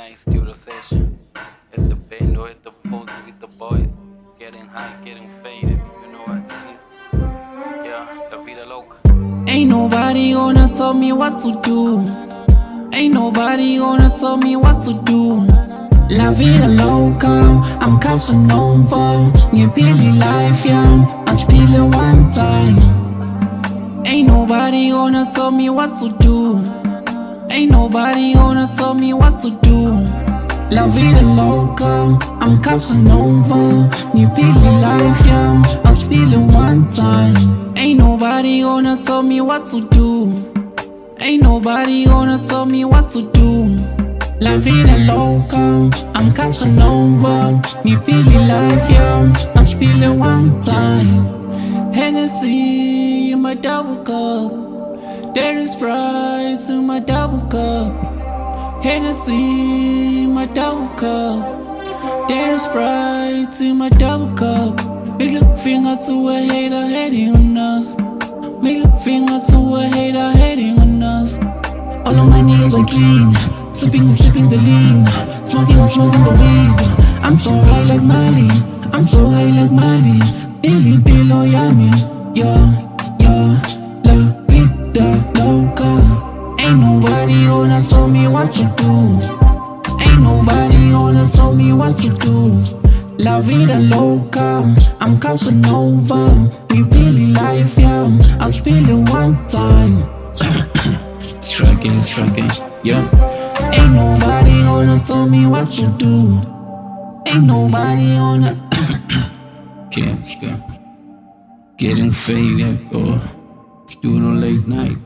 night studio session. At the band or at the post with the boys. Getting high, getting faded. You know what this is? Yeah, Lavida Loca. Ain't nobody gonna tell me what to do. Ain't nobody gonna tell me what to do. Lavida Loca, I'm Casanova. Ngipili life young, asipile one time. Ain't nobody gonna tell me what to do. Ain't nobody gonna tell me what to do. Lavida Loca, I'm Casanova. Ngipili life young, asipile one time. Ain't nobody gonna tell me what to do. Ain't nobody gonna tell me what to do. Lavida Loca, I'm Casanova. Ngipili life young, asipile one time. Hennessy in my double cup. There is pride in my double cup. Hennessy in my double cup. There is pride in my double cup. Middle finger to a hater hating on us. Middle finger to a hater hating on us. All of my niggas are clean. Sipping the lean. I'm smoking the weed. I'm so high like Mali. I'm so high like Mali. Daily below yummy. Yeah. La vida loca. Ain't nobody gonna tell me what to do. Ain't nobody gonna tell me what to do. La vida loca, I'm Casanova. We really life young, I spill it one time. Striking, yeah. Ain't nobody gonna tell me what to do. Ain't nobody gonna can't stop. Getting faded or let's do it on late night.